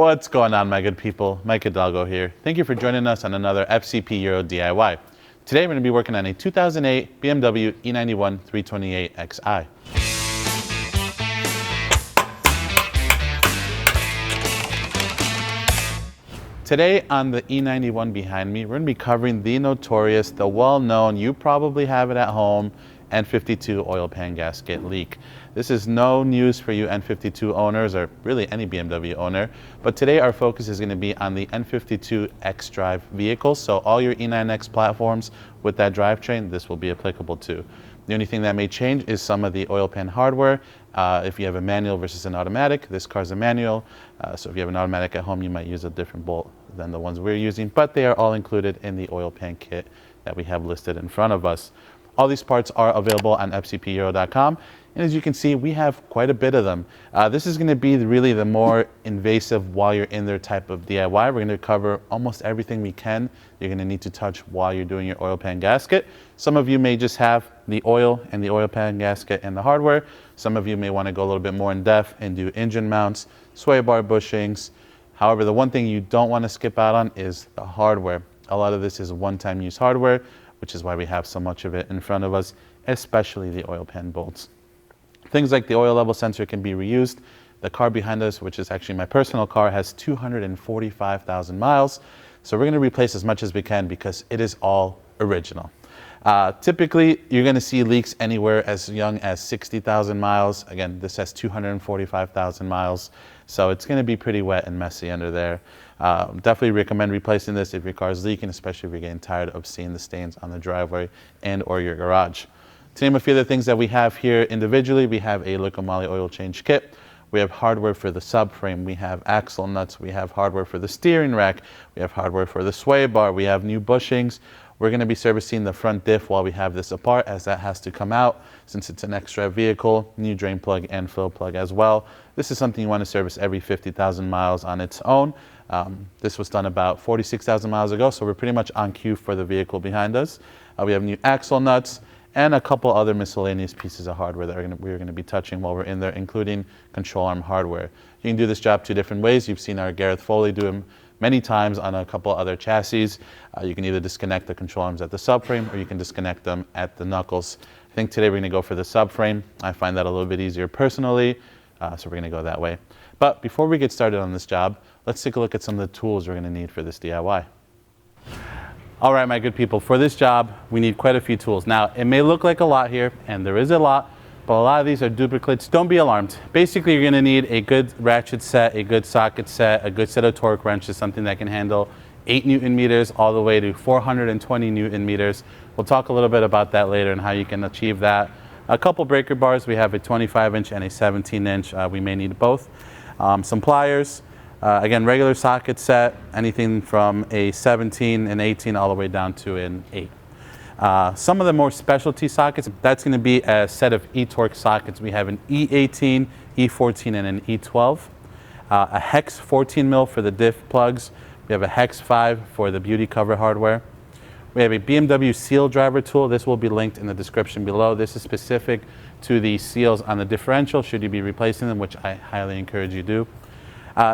What's going on, my good people? Mike Hidalgo here. Thank you for joining us on another FCP Euro DIY. Today we're going to be working on a 2008 BMW E91 328xi. Today on the E91 behind me, we're going to be covering the notorious, the well-known, you probably have it at home, N52 oil pan gasket leak. This is no news for you N52 owners or really any BMW owner, but today our focus is going to be on the N52 xDrive vehicles. So all your E9x platforms with that drivetrain, this will be applicable to. The only thing that may change is some of the oil pan hardware. If you have a manual versus an automatic, this car's a manual. So if you have an automatic at home, you might use a different bolt than the ones we're using, but they are all included in the oil pan kit that we have listed in front of us. All these parts are available on fcpeuro.com, and as you can see, we have quite a bit of them. This is going to be really the more invasive while you're in there type of DIY. We're going to cover almost everything we can you're going to need to touch while you're doing your oil pan gasket. Some of you may just have the oil and the oil pan gasket and the hardware. Some of you may want to go a little bit more in depth and do engine mounts, sway bar bushings. However, the one thing you don't want to skip out on is the hardware. A lot of this is one-time use hardware, which is why we have so much of it in front of us, especially the oil pan bolts. Things like the oil level sensor can be reused. The car behind us, which is actually my personal car, has 245,000 miles. So we're going to replace as much as we can because it is all original. Typically, you're going to see leaks anywhere as young as 60,000 miles. Again, this has 245,000 miles. So it's going to be pretty wet and messy under there. Definitely recommend replacing this if your car is leaking, especially if you're getting tired of seeing the stains on the driveway and or your garage. To name a few of the things that we have here individually, we have a liquid moly oil change kit. We have hardware for the subframe. We have axle nuts. We have hardware for the steering rack. We have hardware for the sway bar. We have new bushings. We're going to be servicing the front diff while we have this apart, as that has to come out since it's an xDrive vehicle. New drain plug and fill plug as well. This is something you want to service every 50,000 miles on its own. This was done about 46,000 miles ago, so we're pretty much on cue for the vehicle behind us. We have new axle nuts and a couple other miscellaneous pieces of hardware that we're going to be touching while we're in there, including control arm hardware. You can do this job two different ways. You've seen our Gareth Foley do them many times on a couple other chassis. You can either disconnect the control arms at the subframe or you can disconnect them at the knuckles. I think today we're going to go for the subframe. I find that a little bit easier personally, so we're going to go that way. But before we get started on this job, let's take a look at some of the tools we're going to need for this DIY. All right, my good people, for this job, we need quite a few tools. Now, it may look like a lot here, and there is a lot, but a lot of these are duplicates. Don't be alarmed. Basically, you're going to need a good ratchet set, a good socket set, a good set of torque wrenches, something that can handle 8 Newton meters all the way to 420 Newton meters. We'll talk a little bit about that later and how you can achieve that. A couple breaker bars. We have a 25-inch and a 17-inch. We may need both. Some pliers. Again, regular socket set, anything from a 17, an 18, all the way down to an 8. Some of the more specialty sockets, that's going to be a set of E-torque sockets. We have an E18, E14, and an E12. A hex 14 mil for the diff plugs. We have a hex 5 for the beauty cover hardware. We have a BMW seal driver tool. This will be linked in the description below. This is specific to the seals on the differential, should you be replacing them, which I highly encourage you do.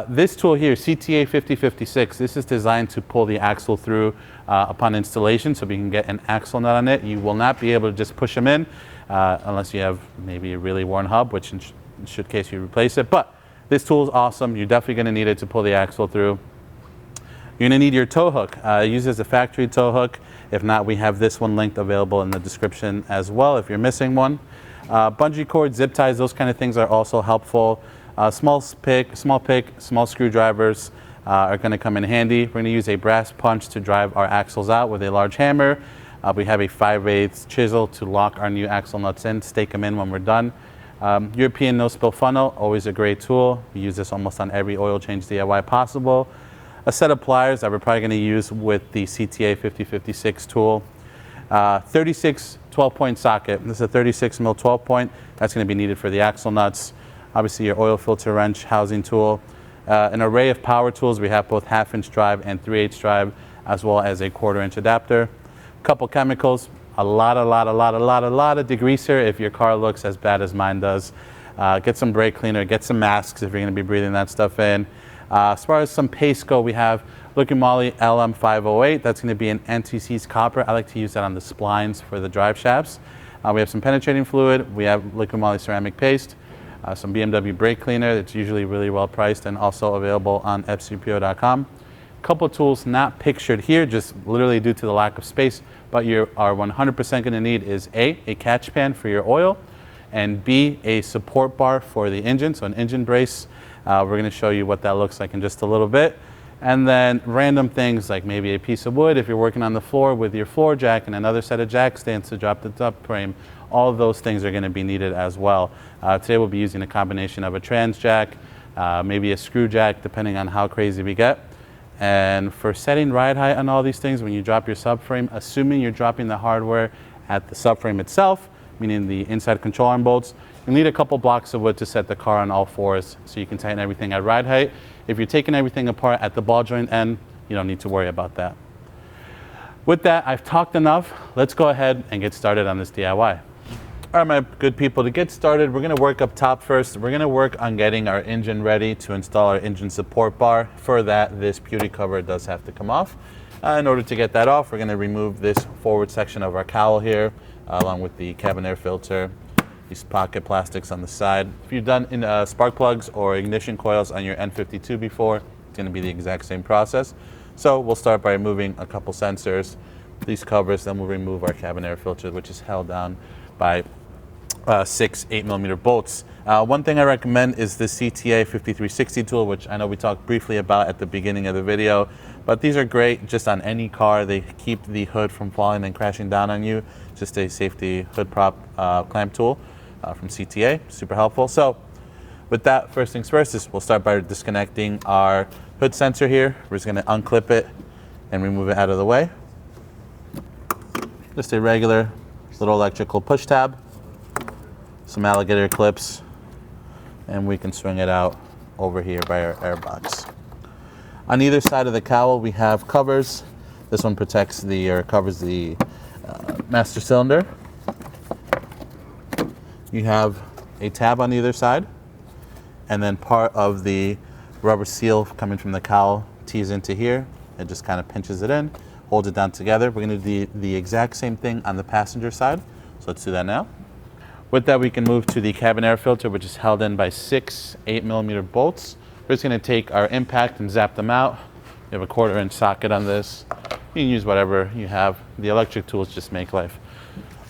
This tool here, CTA 5056, this is designed to pull the axle through upon installation, so we can get an axle nut on it. You will not be able to just push them in unless you have maybe a really worn hub, which in case you replace it. But this tool is awesome. You're definitely going to need it to pull the axle through. You're going to need your tow hook. Use as a factory tow hook. If not, we have this one linked available in the description as well if you're missing one. Bungee cord, zip ties, those kind of things are also helpful. Small pick, small screwdrivers are going to come in handy. We're going to use a brass punch to drive our axles out with a large hammer. We have a 5/8 chisel to lock our new axle nuts in, stake them in when we're done. European no-spill funnel, always a great tool. We use this almost on every oil change DIY possible. A set of pliers that we're probably going to use with the CTA 5056 tool. 36 12-point socket. This is a 36 mil 12-point. That's going to be needed for the axle nuts. Obviously, your oil filter wrench housing tool. An array of power tools. We have both 1/2-inch drive and 3/8 drive, as well as a 1/4-inch adapter. A couple chemicals. A lot of degreaser if your car looks as bad as mine does. Get some brake cleaner. Get some masks if you're going to be breathing that stuff in. As far as some paste go, we have Liquid Moly LM508. That's going to be an anti-seize copper. I like to use that on the splines for the drive shafts. We have some penetrating fluid. We have Liquid Moly ceramic paste. Some BMW brake cleaner that's usually really well priced and also available on fcpo.com. Couple tools not pictured here, just literally due to the lack of space, but you are 100% going to need is A, catch pan for your oil, and B, a support bar for the engine, so an engine brace. We're going to show you what that looks like in just a little bit. And then random things like maybe a piece of wood if you're working on the floor with your floor jack and another set of jack stands to drop the subframe. All of those things are going to be needed as well. Today we'll be using a combination of a trans jack, maybe a screw jack depending on how crazy we get. And for setting ride height on all these things, when you drop your subframe, assuming you're dropping the hardware at the subframe itself, meaning the inside control arm bolts, you'll need a couple blocks of wood to set the car on all fours so you can tighten everything at ride height. If you're taking everything apart at the ball joint end, you don't need to worry about that. With that, I've talked enough. Let's go ahead and get started on this DIY. All right, my good people, to get started, we're going to work up top first. We're going to work on getting our engine ready to install our engine support bar. For that, this beauty cover does have to come off. In order to get that off, we're going to remove this forward section of our cowl here, along with the cabin air filter, these pocket plastics on the side. If you've done spark plugs or ignition coils on your N52 before, it's going to be the exact same process. So we'll start by removing a couple sensors, these covers, then we'll remove our cabin air filter, which is held down by 6 8mm bolts. One thing I recommend is the CTA 5360 tool, which I know we talked briefly about at the beginning of the video, but these are great just on any car. They keep the hood from falling and crashing down on you. Just a safety hood prop clamp tool from CTA, super helpful. So with that, first things first is we'll start by disconnecting our hood sensor here. We're just going to unclip it and remove it out of the way. Just a regular little electrical push tab, some alligator clips, and we can swing it out over here by our air box. On either side of the cowl we have covers. This one protects or covers the master cylinder. You have a tab on either side, and then part of the rubber seal coming from the cowl tees into here. It just kind of pinches it in, holds it down together. We're going to do the exact same thing on the passenger side, so let's do that now. With that, we can move to the cabin air filter, which is held in by 6 8mm bolts. We're just going to take our impact and zap them out. You have a 1/4-inch socket on this. You can use whatever you have. The electric tools just make life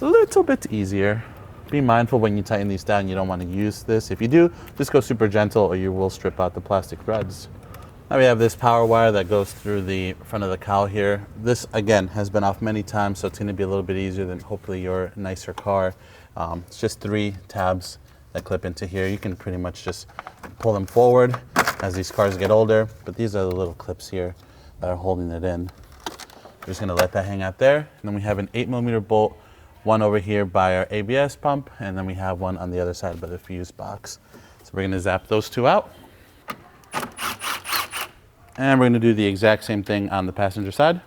a little bit easier. Be mindful when you tighten these down, you don't want to use this. If you do, just go super gentle or you will strip out the plastic threads. Now we have this power wire that goes through the front of the cowl here. This, again, has been off many times, so it's going to be a little bit easier than hopefully your nicer car. It's just 3 tabs that clip into here. You can pretty much just pull them forward as these cars get older, but these are the little clips here that are holding it in. We're just going to let that hang out there. And then we have an 8mm bolt, one over here by our ABS pump, and then we have one on the other side by the fuse box. So we're going to zap those 2 out. And we're going to do the exact same thing on the passenger side.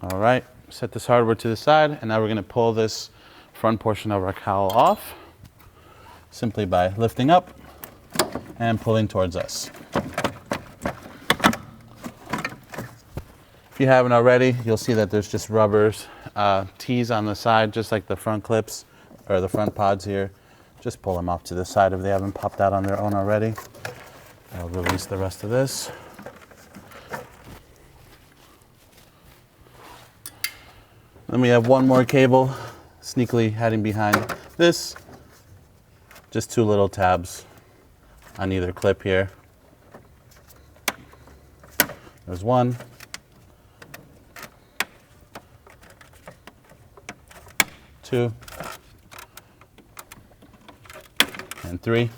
All right, set this hardware to the side, and now we're going to pull this front portion of our cowl off simply by lifting up and pulling towards us. If you haven't already, you'll see that there's just rubbers, tees on the side, just like the front clips or the front pods here. Just pull them off to the side if they haven't popped out on their own already. I'll release the rest of this. Then we have one more cable sneakily hiding behind this. Just 2 little tabs on either clip here. There's 1. 2. And 3.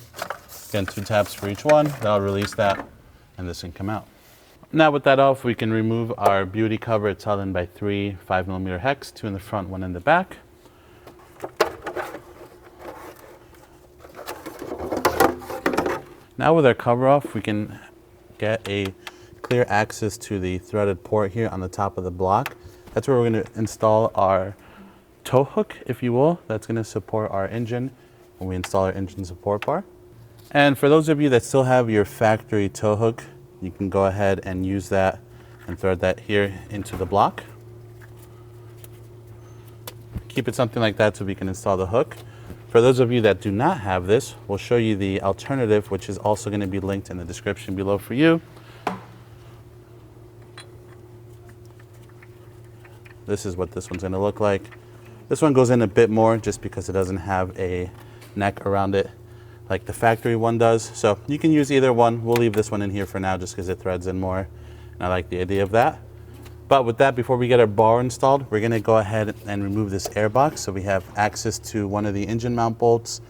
Again, 2 tabs for each one. That'll release that, and this can come out. Now with that off, we can remove our beauty cover. It's held in by 3 5mm hex, 2 in the front, 1 in the back. Now with our cover off, we can get a clear access to the threaded port here on the top of the block. That's where we're going to install our tow hook, if you will. That's going to support our engine when we install our engine support bar. And for those of you that still have your factory tow hook, you can go ahead and use that and thread that here into the block. Keep it something like that so we can install the hook. For those of you that do not have this, we'll show you the alternative, which is also going to be linked in the description below for you. This is what this one's going to look like. This one goes in a bit more just because it doesn't have a neck around it like the factory one does. So you can use either one. We'll leave this one in here for now just because it threads in more. And I like the idea of that. But with that, before we get our bar installed, we're going to go ahead and remove this air box. So we have access to one of the engine mount bolts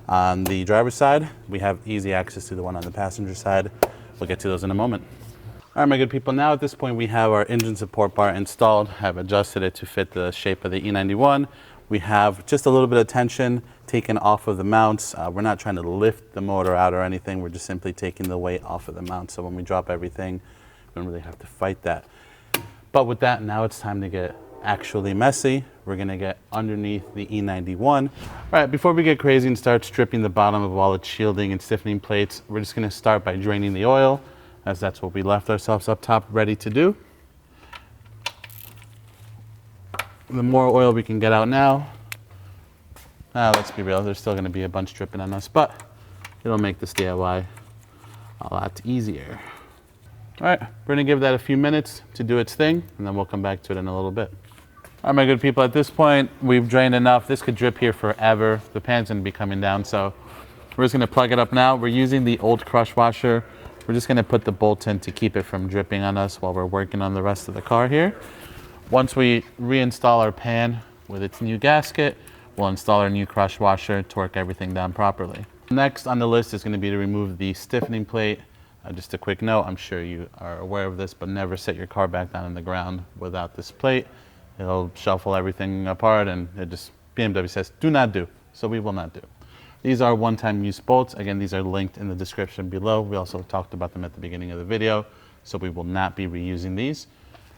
on the driver's side. We have easy access to the one on the passenger side. We'll get to those in a moment. All right, my good people, now at this point we have our engine support bar installed. I've adjusted it to fit the shape of the E91. We have just a little bit of tension taken off of the mounts. We're not trying to lift the motor out or anything. We're just simply taking the weight off of the mount. So when we drop everything, we don't really have to fight that. But with that, now it's time to get actually messy. We're gonna get underneath the E91. All right, before we get crazy and start stripping the bottom of all its shielding and stiffening plates, we're just gonna start by draining the oil, as that's what we left ourselves up top ready to do. The more oil we can get out now, let's be real, there's still gonna be a bunch dripping on us, but it'll make this DIY a lot easier. All right, we're gonna give that a few minutes to do its thing, and then we'll come back to it in a little bit. All right, my good people, at this point, we've drained enough. This could drip here forever. The pan's gonna be coming down, so we're just gonna plug it up now. We're using the old crush washer. We're just gonna put the bolt in to keep it from dripping on us while we're working on the rest of the car here. Once we reinstall our pan with its new gasket, we'll install our new crush washer, torque everything down properly. Next on the list is gonna be to remove the stiffening plate. Just a quick note, I'm sure you are aware of this, but never set your car back down on the ground without this plate. It'll shuffle everything apart, and BMW says, do not do. So we will not do. These are one-time use bolts. Again, these are linked in the description below. We also talked about them at the beginning of the video, so we will not be reusing these.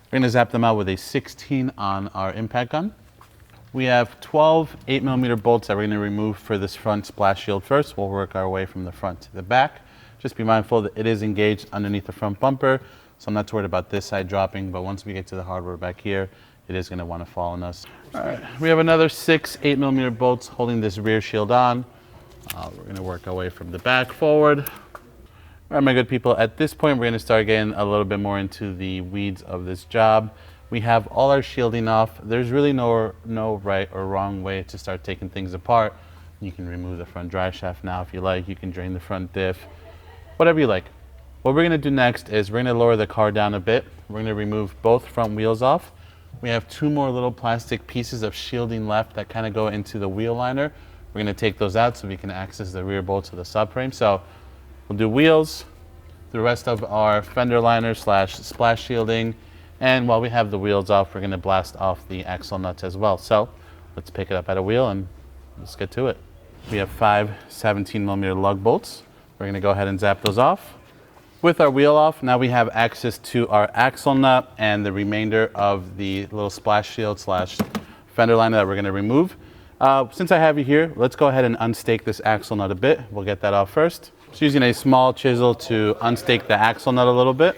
We're gonna zap them out with a 16 on our impact gun. We have 12 8mm bolts that we're gonna remove for this front splash shield first. We'll work our way from the front to the back. Just be mindful that it is engaged underneath the front bumper, so I'm not too worried about this side dropping, but once we get to the hardware back here, it is going to want to fall on us. All right, we have another 6 8mm bolts holding this rear shield on. We're going to work our way from the back forward. All right, my good people, at this point, we're going to start getting a little bit more into the weeds of this job. We have all our shielding off. There's really no right or wrong way to start taking things apart. You can remove the front drive shaft now if you like. You can drain the front diff. Whatever you like. What we're gonna do next is we're gonna lower the car down a bit. We're gonna remove both front wheels off. We have 2 more little plastic pieces of shielding left that kind of go into the wheel liner. We're gonna take those out so we can access the rear bolts of the subframe. So we'll do wheels, the rest of our fender liner / splash shielding, and while we have the wheels off, we're gonna blast off the axle nuts as well. So let's pick it up at a wheel and let's get to it. We have 5 17mm lug bolts. We're gonna go ahead and zap those off. With our wheel off, now we have access to our axle nut and the remainder of the little splash shield / fender liner that we're gonna remove. Since I have you here, let's go ahead and unstake this axle nut a bit. We'll get that off first. Just using a small chisel to unstake the axle nut a little bit.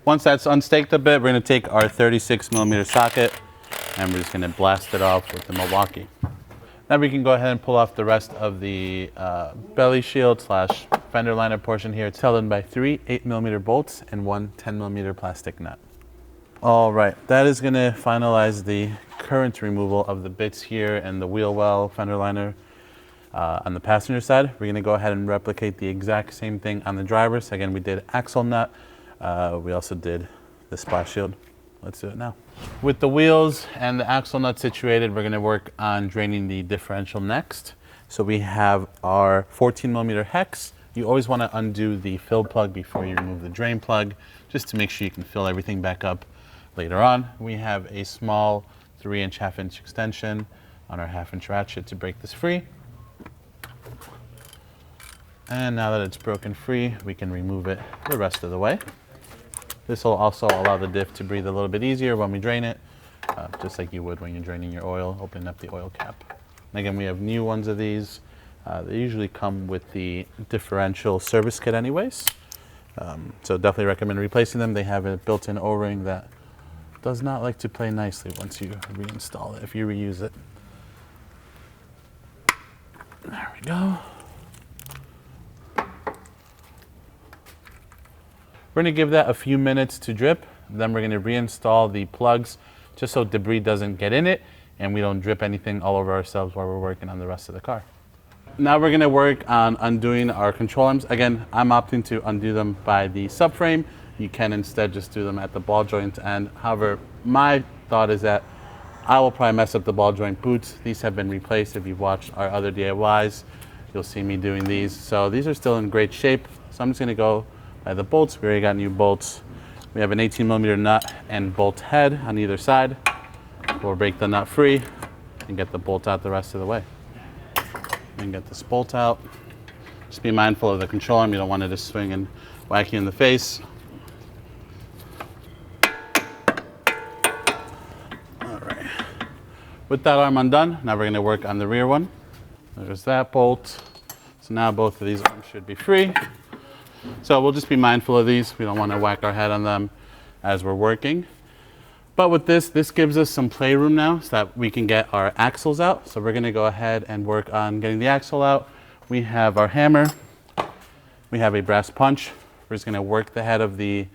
Once that's unstaked a bit, we're gonna take our 36mm socket and we're just gonna blast it off with the Milwaukee. Now we can go ahead and pull off the rest of the belly shield / fender liner portion here. It's held in by 3 8mm bolts and 1 10mm plastic nut. All right, that is gonna finalize the current removal of the bits here and the wheel well, fender liner on the passenger side. We're gonna go ahead and replicate the exact same thing on the driver's. Again, we did axle nut. We also did the splash shield. Let's do it now. With the wheels and the axle nut situated, we're gonna work on draining the differential next. So we have our 14mm hex. You always wanna undo the fill plug before you remove the drain plug, just to make sure you can fill everything back up later on. We have a small 3" half-inch extension on our 1/2" ratchet to break this free. And now that it's broken free, we can remove it the rest of the way. This will also allow the diff to breathe a little bit easier when we drain it. just like you would when you're draining your oil, opening up the oil cap. And again, we have new ones of these. They usually come with the differential service kit anyways. So definitely recommend replacing them. They have a built-in O-ring that does not like to play nicely once you reinstall it, if you reuse it. There we go. We're gonna give that a few minutes to drip. Then we're gonna reinstall the plugs just so debris doesn't get in it and we don't drip anything all over ourselves while we're working on the rest of the car. Now we're gonna work on undoing our control arms. Again, I'm opting to undo them by the subframe. You can instead just do them at the ball joint end. However, my thought is that I will probably mess up the ball joint boots. These have been replaced. If you've watched our other DIYs, you'll see me doing these. So these are still in great shape. So I'm just gonna go by the bolts. We already got new bolts. We have an 18mm nut and bolt head on either side. We'll break the nut free and get the bolt out the rest of the way. And get this bolt out. Just be mindful of the control arm. You don't want it to swing and whack you in the face. All right. With that arm undone, now we're going to work on the rear one. There's that bolt. So now both of these arms should be free. So we'll just be mindful of these. We don't want to whack our head on them as we're working. But with this gives us some playroom now so that we can get our axles out. So we're gonna go ahead and work on getting the axle out. We have our hammer. We have a brass punch. We're just gonna work the head of the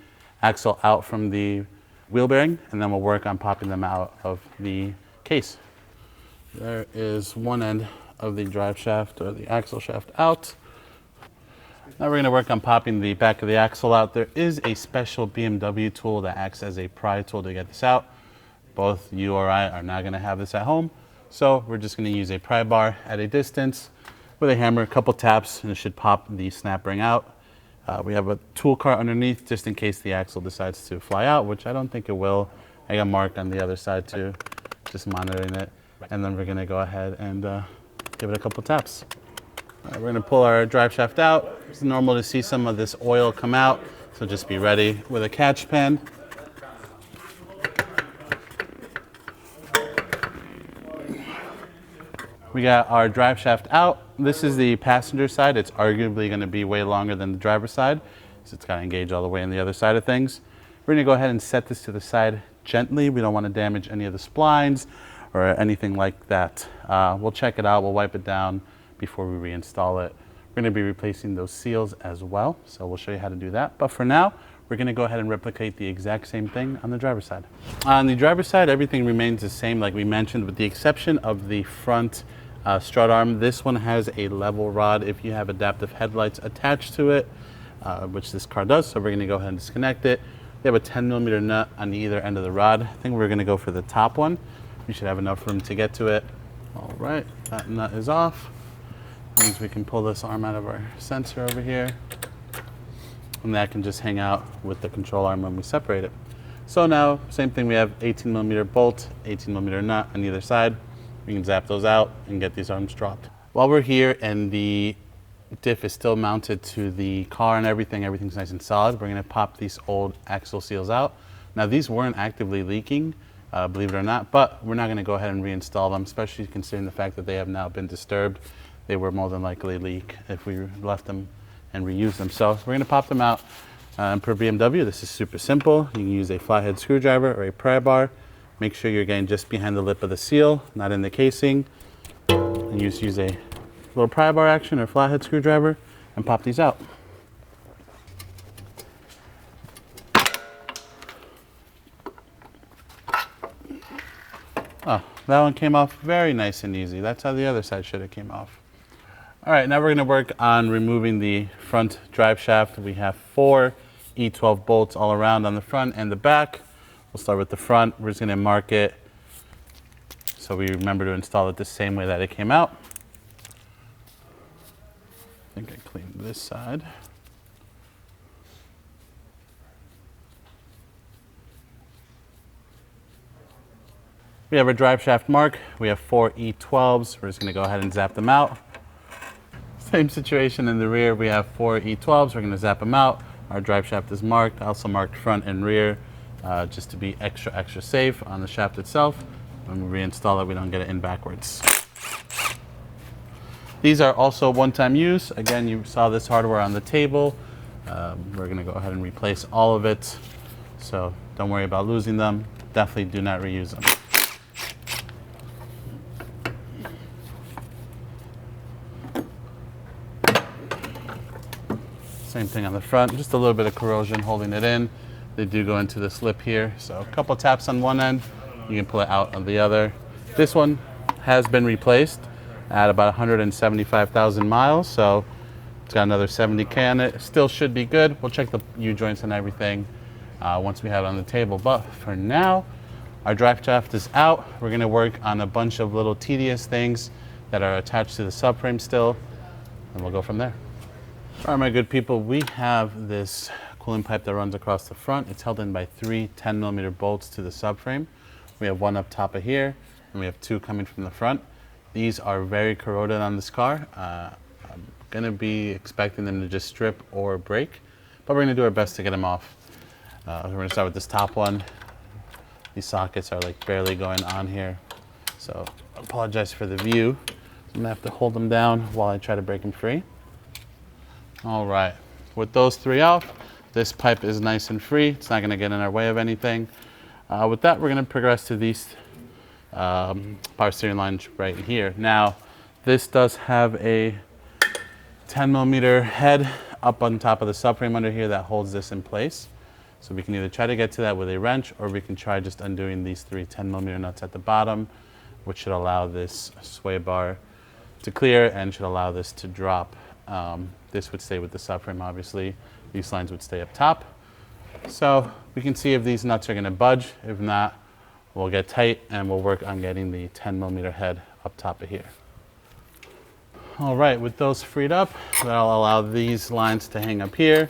axle out from the wheel bearing, and then we'll work on popping them out of the case. There is one end of the drive shaft or the axle shaft out. Now we're going to work on popping the back of the axle out. There is a special BMW tool that acts as a pry tool to get this out. Both you or I are not going to have this at home. So we're just going to use a pry bar at a distance with a hammer, a couple taps, and it should pop the snap ring out. We have a tool cart underneath just in case the axle decides to fly out, which I don't think it will. I got marked on the other side too, just monitoring it. And then we're going to go ahead and give it a couple taps. We're going to pull our drive shaft out. It's normal to see some of this oil come out, so just be ready with a catch pan. We got our drive shaft out. This is the passenger side. It's arguably going to be way longer than the driver's side, so it's got to engage all the way on the other side of things. We're going to go ahead and set this to the side gently. We don't want to damage any of the splines or anything like that. We'll check it out. We'll wipe it down before we reinstall it. We're going to be replacing those seals as well, so we'll show you how to do that. But for now, we're going to go ahead and replicate the exact same thing on the driver's side. On the driver's side, everything remains the same like we mentioned, with the exception of the front strut arm. This one has a level rod if you have adaptive headlights attached to it, which this car does, so we're going to go ahead and disconnect it. We have a 10mm nut on either end of the rod. I think we're going to go for the top one. We should have enough room to get to it. All right, that nut is off. Means we can pull this arm out of our sensor over here, and that can just hang out with the control arm when we separate it. So now, same thing, we have 18mm bolt, 18mm nut on either side. We can zap those out and get these arms dropped. While we're here and the diff is still mounted to the car and everything's nice and solid, we're gonna pop these old axle seals out. Now these weren't actively leaking, believe it or not, but we're not gonna go ahead and reinstall them, especially considering the fact that they have now been disturbed. They were more than likely leak if we left them and reused them. So we're gonna pop them out. And per BMW, this is super simple. You can use a flathead screwdriver or a pry bar. Make sure you're getting just behind the lip of the seal, not in the casing. And you just use a little pry bar action or flathead screwdriver and pop these out. Oh, that one came off very nice and easy. That's how the other side should have came off. All right, now we're gonna work on removing the front drive shaft. We have 4 E12 bolts all around on the front and the back. We'll start with the front. We're just gonna mark it so we remember to install it the same way that it came out. I think I cleaned this side. We have our drive shaft mark. We have 4 E12s. We're just gonna go ahead and zap them out. Same situation in the rear. We have 4 E12s. We're gonna zap them out. Our drive shaft is marked, also marked front and rear. just to be extra safe on the shaft itself. When we reinstall it, we don't get it in backwards. These are also one-time use. Again, you saw this hardware on the table. We're gonna go ahead and replace all of it. So don't worry about losing them. Definitely do not reuse them. Same thing on the front, just a little bit of corrosion holding it in. They do go into this lip here. So a couple taps on one end, you can pull it out on the other. This one has been replaced at about 175,000 miles. So it's got another 70K on it. Still should be good. We'll check the U-joints and everything once we have it on the table. But for now, our drive shaft is out. We're gonna work on a bunch of little tedious things that are attached to the subframe still, and we'll go from there. All right, my good people, we have this cooling pipe that runs across the front. It's held in by 3 10mm bolts to the subframe. We have one up top of here, and we have 2 coming from the front. These are very corroded on this car. I'm gonna be expecting them to just strip or break, but we're gonna do our best to get them off. We're gonna start with this top one. These sockets are like barely going on here, so I apologize for the view. I'm gonna have to hold them down while I try to break them free. All right, with those 3 off, this pipe is nice and free. It's not gonna get in our way of anything. With that, we're gonna progress to these power steering lines right here. Now, this does have a 10mm head up on top of the subframe under here that holds this in place. So we can either try to get to that with a wrench, or we can try just undoing these 3 10mm nuts at the bottom, which should allow this sway bar to clear and should allow this to drop. This would stay with the subframe, obviously. These lines would stay up top. So we can see if these nuts are gonna budge. If not, we'll get tight and we'll work on getting the 10mm head up top of here. All right, with those freed up, that'll allow these lines to hang up here,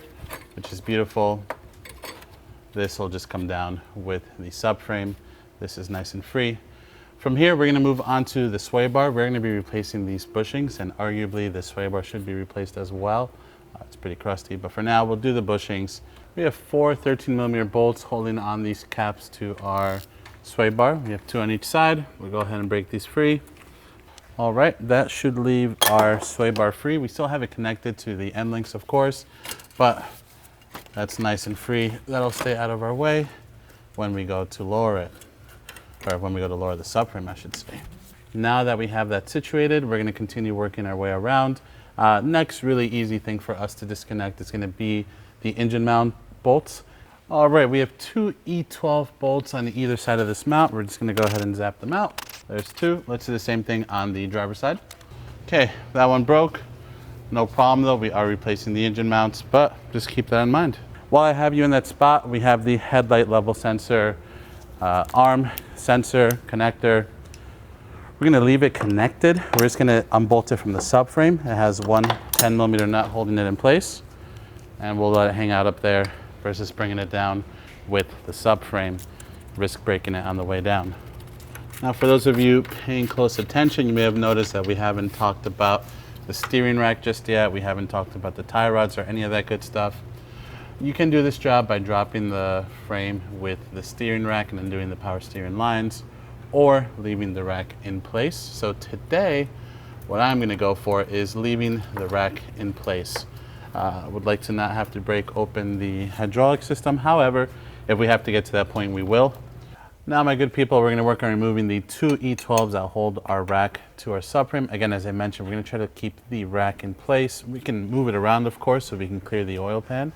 which is beautiful. This will just come down with the subframe. This is nice and free. From here, we're gonna move on to the sway bar. We're gonna be replacing these bushings, and arguably the sway bar should be replaced as well. It's pretty crusty, but for now, we'll do the bushings. We have 4 13mm bolts holding on these caps to our sway bar. We have 2 on each side. We'll go ahead and break these free. All right, that should leave our sway bar free. We still have it connected to the end links, of course, but that's nice and free. That'll stay out of our way when we go to lower it. Or when we go to lower the subframe, I should say. Now that we have that situated, we're gonna continue working our way around. Next really easy thing for us to disconnect is gonna be the engine mount bolts. All right, we have 2 E12 bolts on either side of this mount. We're just gonna go ahead and zap them out. There's 2. Let's do the same thing on the driver's side. Okay, that one broke. No problem though, we are replacing the engine mounts, but just keep that in mind. While I have you in that spot, we have the headlight level sensor arm sensor connector. We're gonna leave it connected. We're just gonna unbolt it from the subframe. It has 1 10mm nut holding it in place, and we'll let it hang out up there versus bringing it down with the subframe, risk breaking it on the way down. Now, for those of you paying close attention, you may have noticed that we haven't talked about the steering rack just yet. We haven't talked about the tie rods or any of that good stuff. You can do this job by dropping the frame with the steering rack and then doing the power steering lines, or leaving the rack in place. So today, what I'm gonna go for is leaving the rack in place. I would like to not have to break open the hydraulic system. However, if we have to get to that point, we will. Now, my good people, we're gonna work on removing the 2 E12s that hold our rack to our subframe. Again, as I mentioned, we're gonna try to keep the rack in place. We can move it around, of course, so we can clear the oil pan.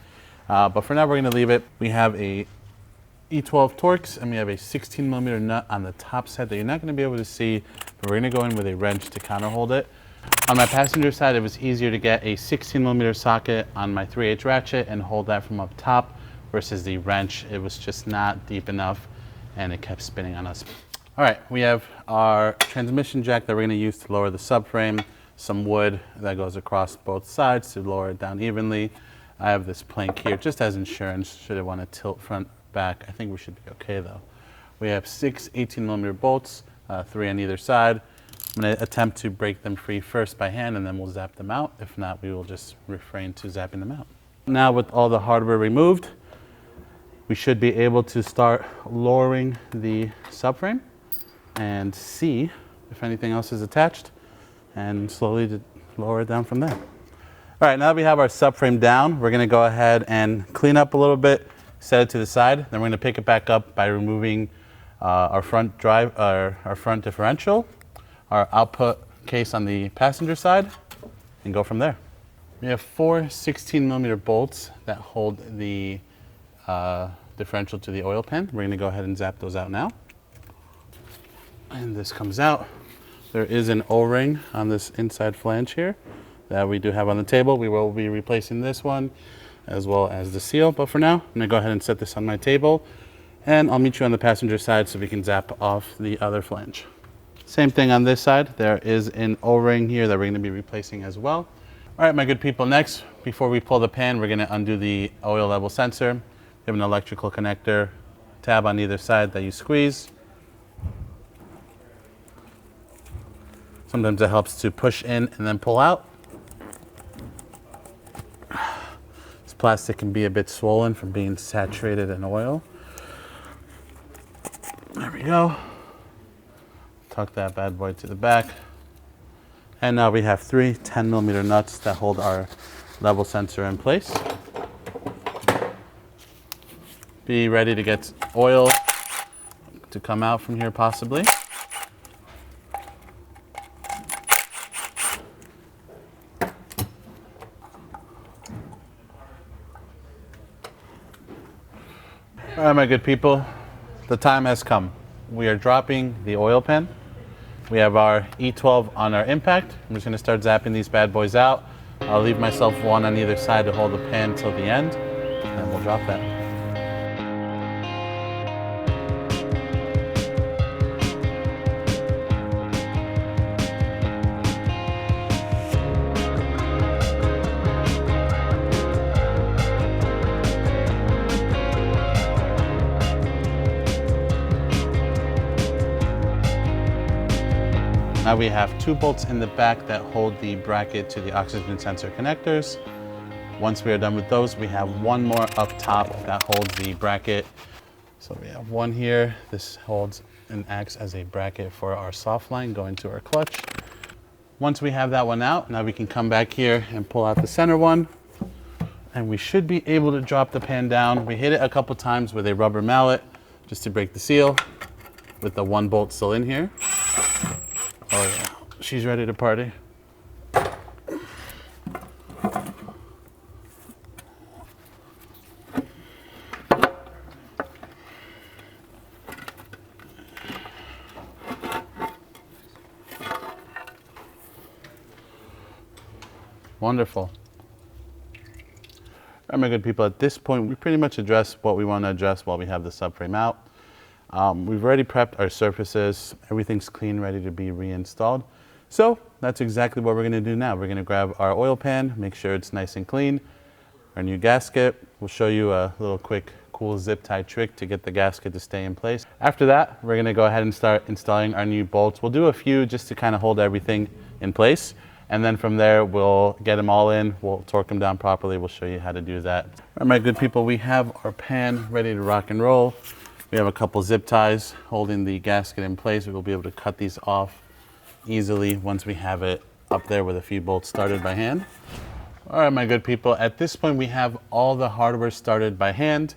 But for now, we're gonna leave it. We have a E12 Torx, and we have a 16mm nut on the top side that you're not gonna be able to see, but we're gonna go in with a wrench to counter hold it. On my passenger side, it was easier to get a 16mm socket on my 3H ratchet and hold that from up top versus the wrench. It was just not deep enough, and it kept spinning on us. All right, we have our transmission jack that we're gonna use to lower the subframe, some wood that goes across both sides to lower it down evenly. I have this plank here just as insurance should I want to tilt front back. I think we should be okay though. We have 6 18mm bolts, 3 on either side. I'm going to attempt to break them free first by hand, and then we'll zap them out. If not, we will just refrain to zapping them out. Now, with all the hardware removed, we should be able to start lowering the subframe and see if anything else is attached, and slowly lower it down from there. All right, now that we have our subframe down, we're gonna go ahead and clean up a little bit, set it to the side. Then we're gonna pick it back up by removing our front differential, our output case on the passenger side, and go from there. We have 4 16mm bolts that hold the differential to the oil pan. We're gonna go ahead and zap those out now. And this comes out. There is an O-ring on this inside flange here that we do have on the table. We will be replacing this one as well as the seal, but for now, I'm gonna go ahead and set this on my table, and I'll meet you on the passenger side so we can zap off the other flange. Same thing on this side. There is an O-ring here that we're gonna be replacing as well. All right, my good people, next, before we pull the pan, we're gonna undo the oil level sensor. We have an electrical connector tab on either side that you squeeze. Sometimes it helps to push in and then pull out. This plastic can be a bit swollen from being saturated in oil. There we go. Tuck that bad boy to the back. And now we have 3 10mm nuts that hold our level sensor in place. Be ready to get oil to come out from here possibly. All right, my good people, the time has come. We are dropping the oil pan. We have our E12 on our impact. I'm just gonna start zapping these bad boys out. I'll leave myself one on either side to hold the pan till the end, and we'll drop that. Now we have 2 bolts in the back that hold the bracket to the oxygen sensor connectors. Once we are done with those, we have 1 more up top that holds the bracket. So we have 1 here. This holds and acts as a bracket for our soft line going to our clutch. Once we have that one out, now we can come back here and pull out the center one. And we should be able to drop the pan down. We hit it a couple times with a rubber mallet just to break the seal with the 1 bolt still in here. Oh yeah, she's ready to party. Wonderful. All right, my good people, at this point, we pretty much addressed what we want to address while we have the subframe out. We've already prepped our surfaces. Everything's clean, ready to be reinstalled. So that's exactly what we're gonna do now. We're gonna grab our oil pan, make sure it's nice and clean. Our new gasket. We'll show you a little quick, cool zip tie trick to get the gasket to stay in place. After that, we're gonna go ahead and start installing our new bolts. We'll do a few just to kind of hold everything in place. And then from there, we'll get them all in. We'll torque them down properly. We'll show you how to do that. All right, my good people, we have our pan ready to rock and roll. We have a couple zip ties holding the gasket in place. We will be able to cut these off easily once we have it up there with a few bolts started by hand. All right, my good people, at this point we have all the hardware started by hand.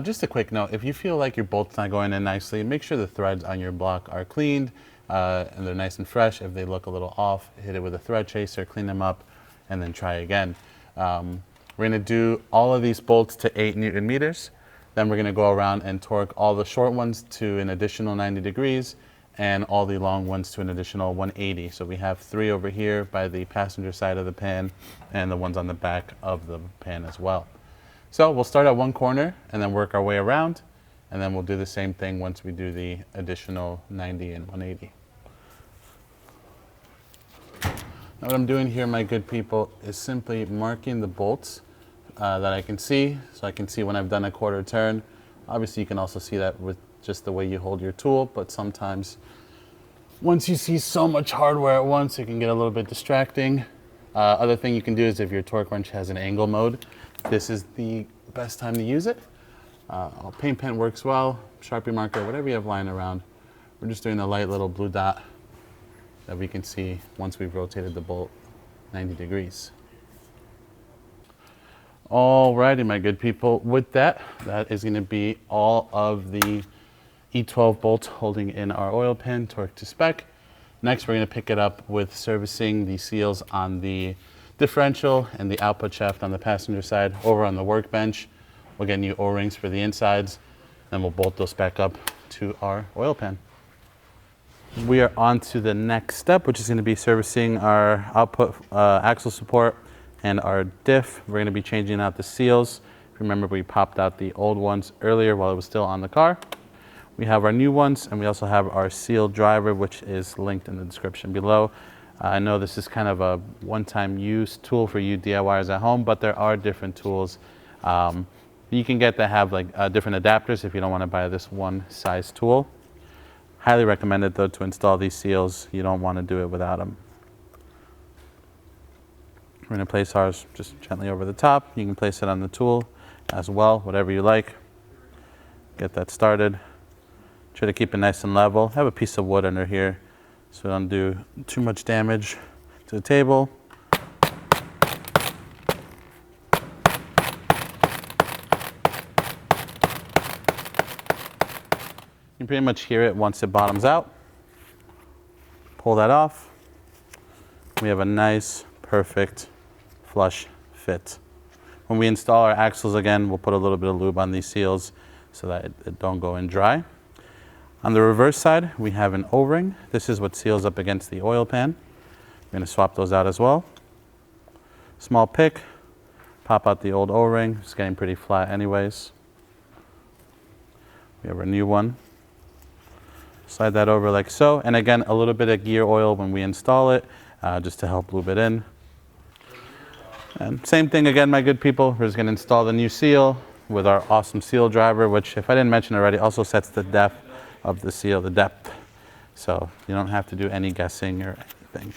Just a quick note, if you feel like your bolt's not going in nicely, make sure the threads on your block are cleaned and they're nice and fresh. If they look a little off, hit it with a thread chaser, clean them up, and then try again. We're gonna do all of these bolts to 8 Newton meters. Then we're gonna go around and torque all the short ones to an additional 90 degrees and all the long ones to an additional 180. So we have 3 over here by the passenger side of the pan and the ones on the back of the pan as well. So we'll start at one corner and then work our way around, and then we'll do the same thing once we do the additional 90 and 180. Now what I'm doing here, my good people, is simply marking the bolts that I can see, so I can see when I've done a quarter turn. Obviously you can also see that with just the way you hold your tool, but sometimes once you see so much hardware at once, it can get a little bit distracting. Other thing you can do is if your torque wrench has an angle mode, this is the best time to use it. Paint pen works well, Sharpie marker, whatever you have lying around. We're just doing a light little blue dot that we can see once we've rotated the bolt 90 degrees. Alrighty, my good people, with that is going to be all of the E12 bolts holding in our oil pan torqued to spec. Next, we're going to pick it up with servicing the seals on the differential and the output shaft on the passenger side. Over on the workbench, we'll get new O-rings for the insides, then we'll bolt those back up to our oil pan. We are on to the next step, which is going to be servicing our output axle support and our diff. We're going to be changing out the seals. Remember, we popped out the old ones earlier while it was still on the car. We have our new ones, and we also have our seal driver, which is linked in the description below. I know this is kind of a one-time use tool for you DIYers at home, but there are different tools you can get that have like different adapters if you don't want to buy this one size tool. Highly recommended though to install these seals. You don't want to do it without them. We're going to place ours just gently over the top. You can place it on the tool as well, whatever you like. Get that started. Try to keep it nice and level. Have a piece of wood under here so don't do too much damage to the table. You can pretty much hear it once it bottoms out. Pull that off. We have a nice, perfect, flush fit. When we install our axles again, we'll put a little bit of lube on these seals so that it don't go in dry. On the reverse side, we have an O-ring. This is what seals up against the oil pan. We're going to swap those out as well. Small pick, pop out the old O-ring. It's getting pretty flat anyways. We have our new one. Slide that over like so. And again, a little bit of gear oil when we install it, just to help lube it in. And same thing again, my good people. We're just going to install the new seal with our awesome seal driver, which, if I didn't mention already, also sets the depth of the seal, the depth. So you don't have to do any guessing or anything.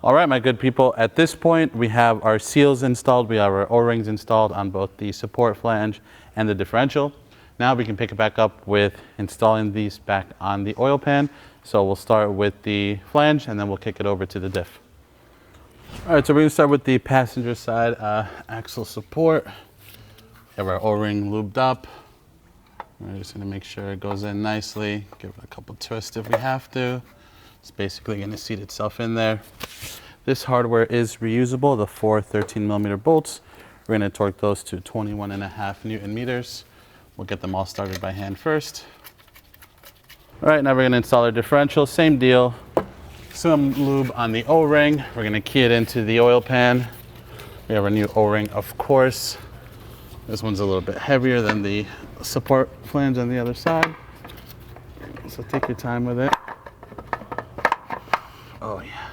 All right, my good people, at this point we have our seals installed, we have our O-rings installed on both the support flange and the differential. Now we can pick it back up with installing these back on the oil pan. So we'll start with the flange and then we'll kick it over to the diff. All right, so we're gonna start with the passenger side axle support. We have our O-ring lubed up. We're just gonna make sure it goes in nicely. Give it a couple twists if we have to. It's basically going to seat itself in there. This hardware is reusable, the 4 13mm bolts. We're going to torque those to 21.5 Newton meters. We'll get them all started by hand first. All right, now we're going to install our differential. Same deal. Some lube on the O-ring. We're going to key it into the oil pan. We have our new O-ring, of course. This one's a little bit heavier than the support flange on the other side. So take your time with it. Oh yeah.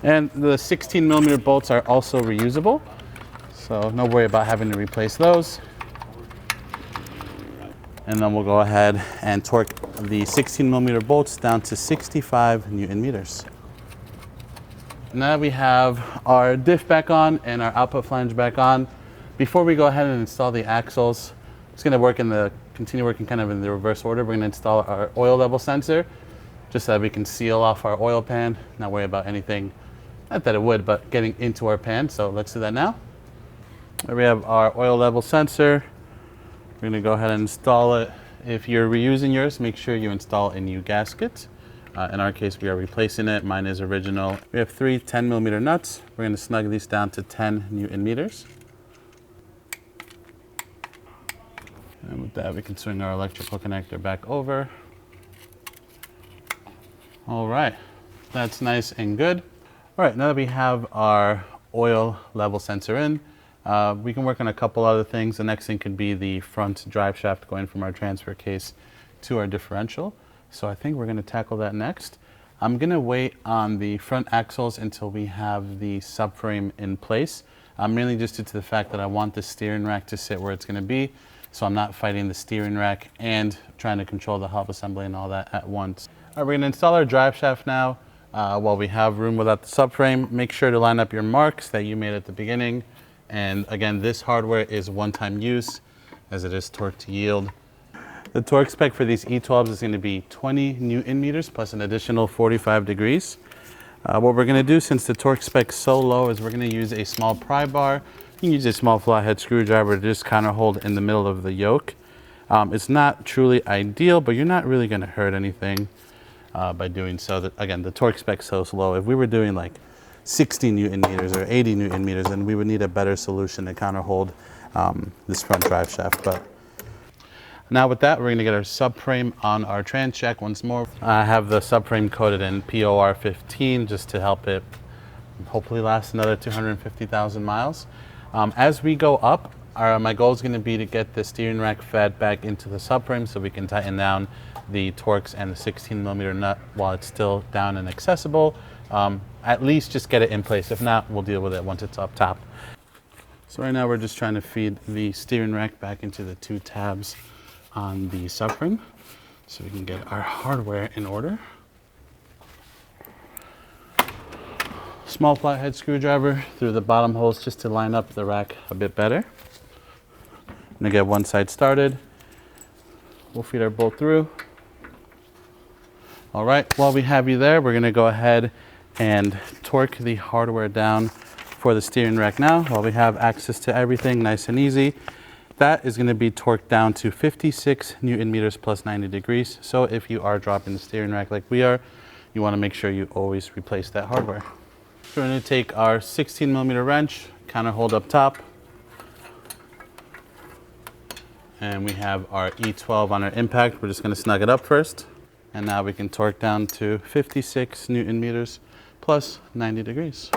And the 16mm bolts are also reusable, so no worry about having to replace those. And then we'll go ahead and torque the 16mm bolts down to 65 Newton meters. Now we have our diff back on and our output flange back on. Before we go ahead and install the axles, it's going to continue working kind of in the reverse order. We're going to install our oil level sensor, just so that we can seal off our oil pan, not worry about anything, not that it would, but getting into our pan. So let's do that now. Here we have our oil level sensor. We're gonna go ahead and install it. If you're reusing yours, make sure you install a new gasket. In our case, we are replacing it. Mine is original. We have 3 10mm nuts. We're gonna snug these down to 10 Newton meters. And with that, we can swing our electrical connector back over. All right, that's nice and good. All right, now that we have our oil level sensor in, we can work on a couple other things. The next thing could be the front drive shaft going from our transfer case to our differential. So I think we're going to tackle that next. I'm gonna wait on the front axles until we have the subframe in place. Mainly just due to the fact that I want the steering rack to sit where it's gonna be, so I'm not fighting the steering rack and trying to control the hub assembly and all that at once. All right, we're gonna install our drive shaft now. While we have room without the subframe, make sure to line up your marks that you made at the beginning. And again, this hardware is one-time use as it is torque to yield. The torque spec for these E12s is going to be 20 Newton meters plus an additional 45 degrees. What we're going to do, since the torque spec is so low, is we're going to use a small pry bar. You can use a small flathead screwdriver to just kind of hold in the middle of the yoke. It's not truly ideal, but you're not really going to hurt anything by doing so. Again, the torque spec is so low. If we were doing like 60 Newton meters or 80 Newton meters, then we would need a better solution to kind of hold this front drive shaft. But now with that, we're going to get our subframe on our trans jack once more. I have the subframe coated in POR 15 just to help it hopefully last another 250,000 miles. As we go up, my goal is going to be to get the steering rack fed back into the subframe so we can tighten down the Torx and the 16mm nut while it's still down and accessible. At least just get it in place. If not, we'll deal with it once it's up top. So right now we're just trying to feed the steering rack back into the two tabs on the subframe so we can get our hardware in order. Small flathead screwdriver through the bottom holes just to line up the rack a bit better. I'm gonna get one side started. We'll feed our bolt through. All right, while we have you there, we're gonna go ahead and torque the hardware down for the steering rack now while we have access to everything nice and easy. That is going to be torqued down to 56 Newton meters plus 90 degrees. So if you are dropping the steering rack like we are, you want to make sure you always replace that hardware. So we're going to take our 16mm wrench, kind of hold up top. And we have our E12 on our impact. We're just going to snug it up first. And now we can torque down to 56 Newton meters plus 90 degrees.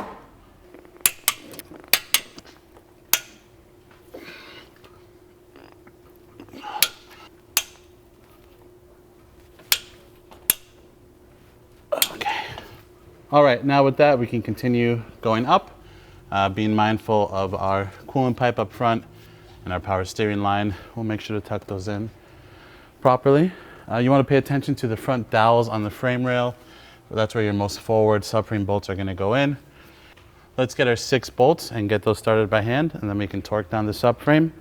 All right, now with that, we can continue going up, being mindful of our coolant pipe up front and our power steering line. We'll make sure to tuck those in properly. You want to pay attention to the front dowels on the frame rail. That's where your most forward subframe bolts are going to go in. Let's get our 6 bolts and get those started by hand, and then we can torque down the subframe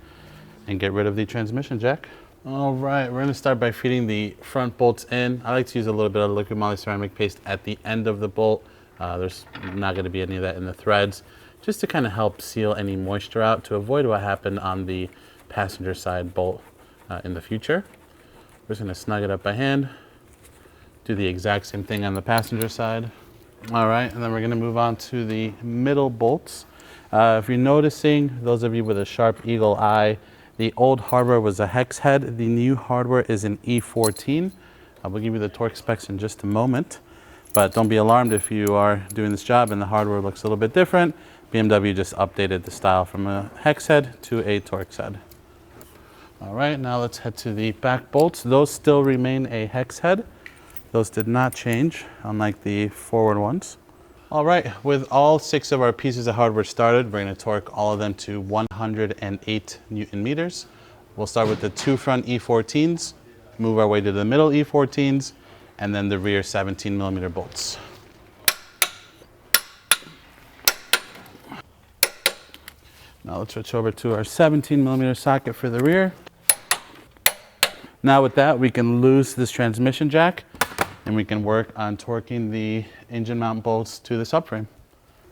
and get rid of the transmission jack. All right, we're going to start by feeding the front bolts in. I like to use a little bit of liquid moly ceramic paste at the end of the bolt. There's not going to be any of that in the threads, just to kind of help seal any moisture out to avoid what happened on the passenger side bolt in the future. We're just going to snug it up by hand, do the exact same thing on the passenger side. All right, and then we're going to move on to the middle bolts. If you're noticing, those of you with a sharp eagle eye, the old hardware was a hex head. The new hardware is an E14. I will give you the torque specs in just a moment, but don't be alarmed if you are doing this job and the hardware looks a little bit different. BMW just updated the style from a hex head to a Torx head. All right, now let's head to the back bolts. Those still remain a hex head. Those did not change, unlike the forward ones. All right, with all 6 of our pieces of hardware started, we're going to torque all of them to 108 Newton meters. We'll start with the 2 front E14s, move our way to the middle E14s, and then the rear 17mm bolts. Now let's switch over to our 17mm socket for the rear. Now with that, we can loose this transmission jack and we can work on torquing the engine mount bolts to the subframe.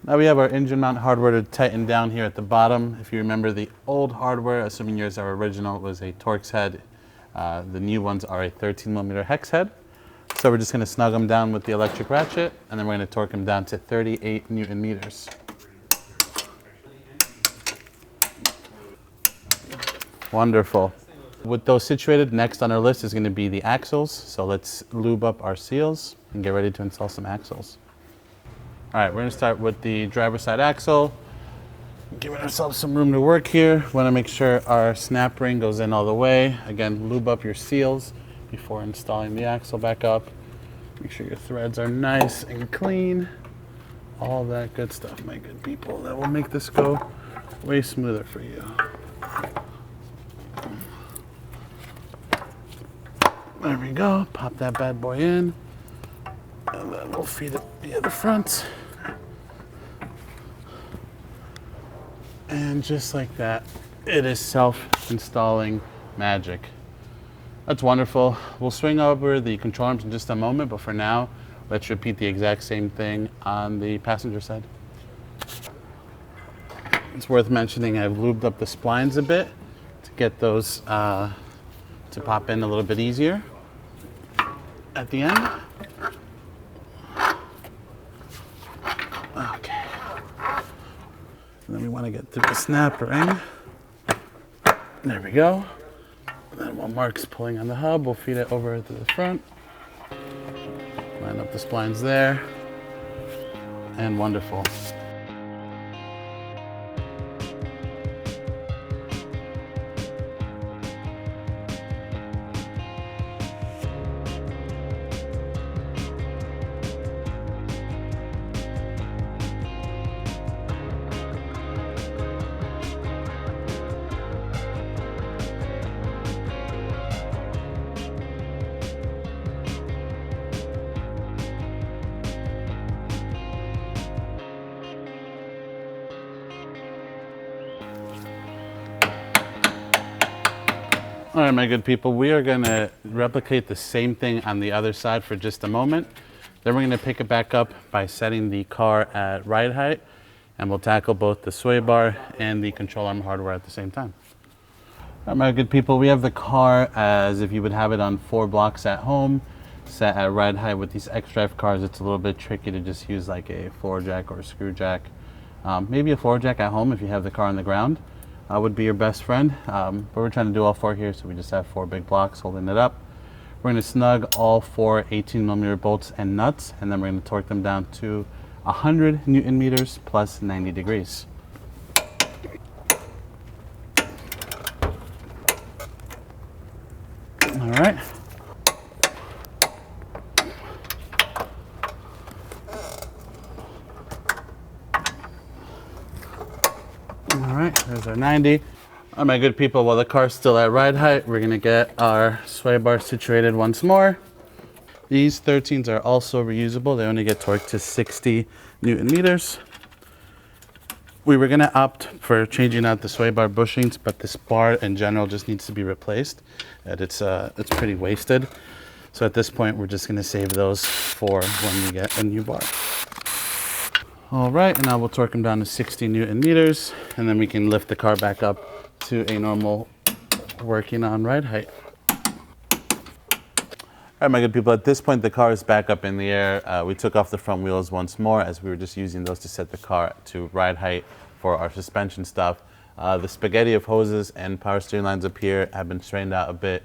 Now we have our engine mount hardware to tighten down here at the bottom. If you remember the old hardware, assuming yours are original, was a Torx head. The new ones are a 13mm hex head. So we're just going to snug them down with the electric ratchet, and then we're going to torque them down to 38 Newton meters. Wonderful. With those situated, next on our list is going to be the axles. So let's lube up our seals and get ready to install some axles. All right, we're going to start with the driver's side axle. Giving ourselves some room to work here. Want to make sure our snap ring goes in all the way. Again, lube up your seals before installing the axle back up. Make sure your threads are nice and clean. All that good stuff, my good people. That will make this go way smoother for you. There we go. Pop that bad boy in. And then we'll feed it via the front. And just like that, it is self-installing magic. That's wonderful. We'll swing over the control arms in just a moment, but for now, let's repeat the exact same thing on the passenger side. It's worth mentioning I've lubed up the splines a bit to get those to pop in a little bit easier at the end. Okay. And then we want to get through the snap ring. There we go. And then while Mark's pulling on the hub, we'll feed it over to the front. Line up the splines there. And wonderful. All right, my good people, we are gonna replicate the same thing on the other side for just a moment. Then we're gonna pick it back up by setting the car at ride height, and we'll tackle both the sway bar and the control arm hardware at the same time. All right, my good people, we have the car as if you would have it on 4 blocks at home, set at ride height. With these xDrive cars, it's a little bit tricky to just use like a floor jack or a screw jack. Maybe a floor jack at home if you have the car on the ground. Would be your best friend, but we're trying to do all 4 here, so we just have 4 big blocks holding it up. We're going to snug all 4 18mm bolts and nuts, and then we're going to torque them down to 100 Newton meters plus 90 degrees. All right. All right, there's our 90. All right, my good people, while the car's still at ride height, we're gonna get our sway bar situated once more. These 13s are also reusable. They only get torqued to 60 Newton meters. We were gonna opt for changing out the sway bar bushings, but this bar in general just needs to be replaced. It's pretty wasted. So at this point, we're just gonna save those for when we get a new bar. All right, and now we'll torque them down to 60 Newton meters, and then we can lift the car back up to a normal working on ride height. All right, my good people, at this point, the car is back up in the air. We took off the front wheels once more as we were just using those to set the car to ride height for our suspension stuff. The spaghetti of hoses and power steering lines up here have been straightened out a bit.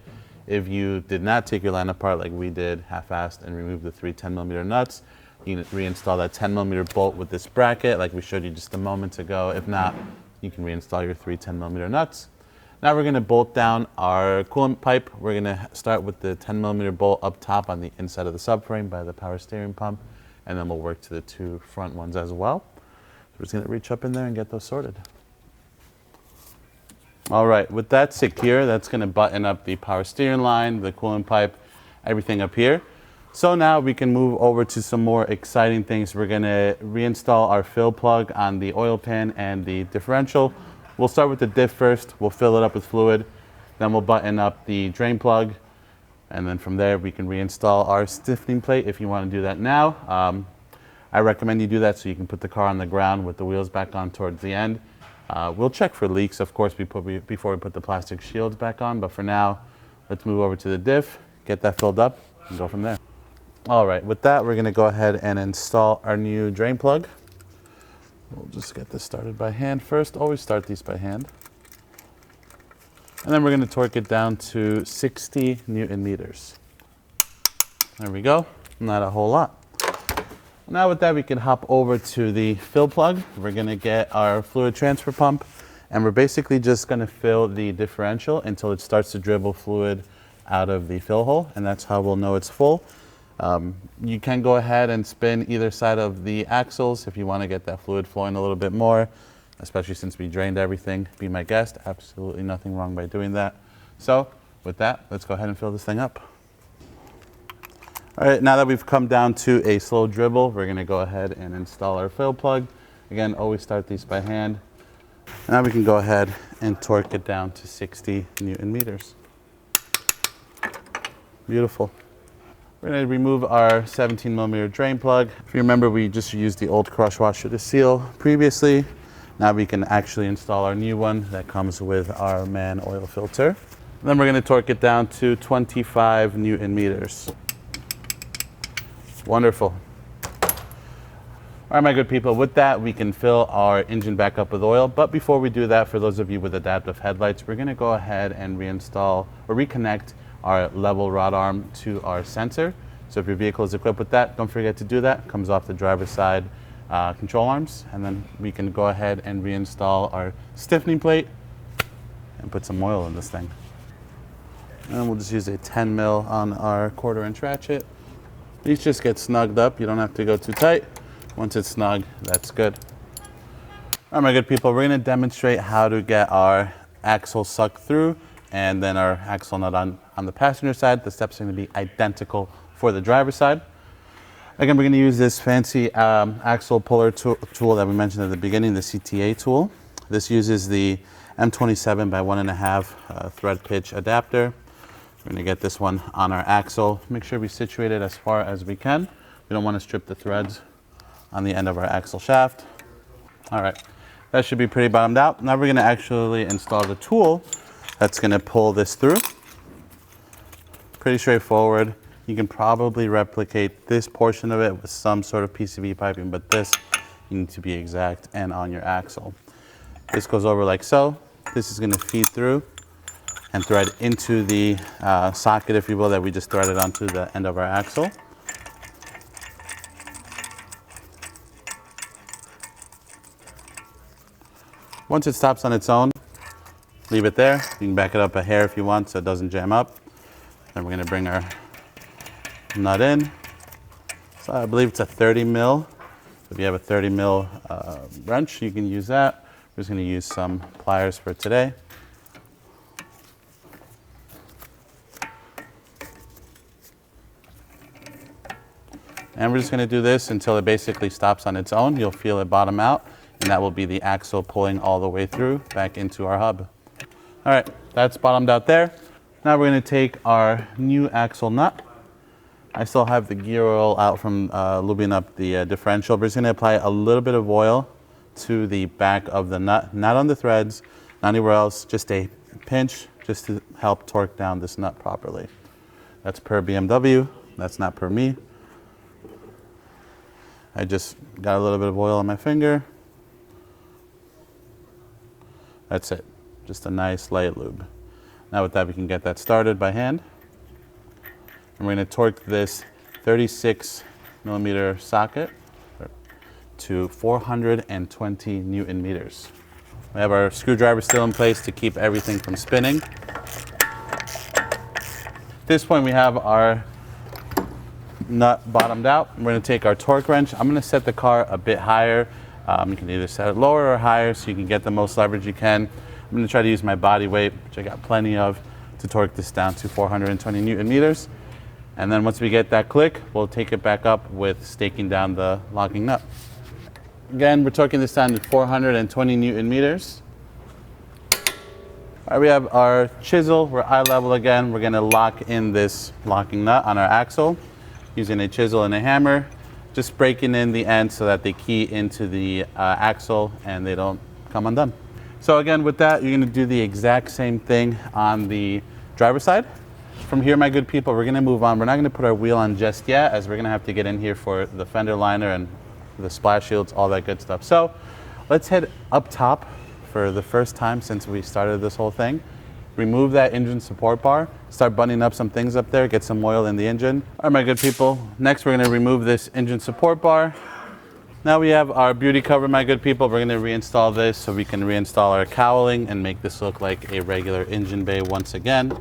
If you did not take your line apart like we did, half-assed, and remove the 3 10mm nuts, you can reinstall that 10mm bolt with this bracket like we showed you just a moment ago. If not, you can reinstall your 3 10mm nuts. Now we're going to bolt down our coolant pipe. We're going to start with the 10mm bolt up top on the inside of the subframe by the power steering pump, and then we'll work to the 2 front ones as well. So we're just going to reach up in there and get those sorted. All right, with that secure, that's going to button up the power steering line, the coolant pipe, everything up here. So now we can move over to some more exciting things. We're gonna reinstall our fill plug on the oil pan and the differential. We'll start with the diff first. We'll fill it up with fluid. Then we'll button up the drain plug. And then from there, we can reinstall our stiffening plate if you wanna do that now. I recommend you do that so you can put the car on the ground with the wheels back on towards the end. We'll check for leaks, of course, before we put the plastic shields back on. But for now, let's move over to the diff, get that filled up, and go from there. All right, with that, we're gonna go ahead and install our new drain plug. We'll just get this started by hand first. Always start these by hand. And then we're gonna torque it down to 60 Newton meters. There we go, not a whole lot. Now with that, we can hop over to the fill plug. We're gonna get our fluid transfer pump, and we're basically just gonna fill the differential until it starts to dribble fluid out of the fill hole, and that's how we'll know it's full. You can go ahead and spin either side of the axles if you want to get that fluid flowing a little bit more, especially since we drained everything. Be my guest, absolutely nothing wrong by doing that. So with that, let's go ahead and fill this thing up. All right, now that we've come down to a slow dribble, we're gonna go ahead and install our fill plug. Again, always start these by hand. Now we can go ahead and torque it down to 60 Newton meters. Beautiful. We're gonna remove our 17 millimeter drain plug. If you remember, we just used the old crush washer to seal previously. Now we can actually install our new one that comes with our man oil filter. And then we're gonna torque it down to 25 Newton meters. Wonderful. All right, my good people, with that, we can fill our engine back up with oil. But before we do that, for those of you with adaptive headlights, we're gonna go ahead and reinstall or reconnect our level rod arm to our sensor. So if your vehicle is equipped with that, don't forget to do that. It comes off the driver's side control arms. And then we can go ahead and reinstall our stiffening plate and put some oil in this thing. And we'll just use a 10 mil on our 1/4 inch ratchet. These just get snugged up. You don't have to go too tight. Once it's snug, that's good. All right, my good people, we're gonna demonstrate how to get our axle sucked through and then our axle nut on the passenger side. The steps are gonna be identical for the driver's side. Again, we're gonna use this fancy axle puller tool that we mentioned at the beginning, the CTA tool. This uses the M27 by 1.5 thread pitch adapter. We're gonna get this one on our axle. Make sure we situate it as far as we can. We don't wanna strip the threads on the end of our axle shaft. All right, that should be pretty bottomed out. Now we're gonna actually install the tool that's gonna pull this through. Pretty straightforward. You can probably replicate this portion of it with some sort of PCV piping, but this, you need to be exact and on your axle. This goes over like so. This is gonna feed through and thread into the socket, if you will, that we just threaded onto the end of our axle. Once it stops on its own, leave it there. You can back it up a hair if you want so it doesn't jam up. Then we're gonna bring our nut in. So I believe it's a 30 mil. If you have a 30 mil wrench, you can use that. We're just gonna use some pliers for today. And we're just gonna do this until it basically stops on its own. You'll feel it bottom out, and that will be the axle pulling all the way through back into our hub. All right, that's bottomed out there. Now we're gonna take our new axle nut. I still have the gear oil out from lubing up the differential. We're just gonna apply a little bit of oil to the back of the nut, not on the threads, not anywhere else, just a pinch just to help torque down this nut properly. That's per BMW, that's not per me. I just got a little bit of oil on my finger. That's it, just a nice light lube. Now with that, we can get that started by hand. And we're gonna torque this 36 millimeter socket to 420 Newton meters. We have our screwdriver still in place to keep everything from spinning. At this point, we have our nut bottomed out. We're gonna take our torque wrench. I'm gonna set the car a bit higher. You can either set it lower or higher so you can get the most leverage you can. I'm gonna try to use my body weight, which I got plenty of, to torque this down to 420 Newton meters. And then once we get that click, we'll take it back up with staking down the locking nut. Again, we're torquing this down to 420 Newton meters. All right, we have our chisel. We're eye level again. We're gonna lock in this locking nut on our axle using a chisel and a hammer, just breaking in the ends so that they key into the axle and they don't come undone. So again, with that, you're gonna do the exact same thing on the driver's side. From here, my good people, we're gonna move on. We're not gonna put our wheel on just yet, as we're gonna have to get in here for the fender liner and the splash shields, all that good stuff. So let's head up top for the first time since we started this whole thing. Remove that engine support bar, start buttoning up some things up there, get some oil in the engine. All right, my good people, next we're gonna remove this engine support bar. Now we have our beauty cover, my good people. We're gonna reinstall this so we can reinstall our cowling and make this look like a regular engine bay once again.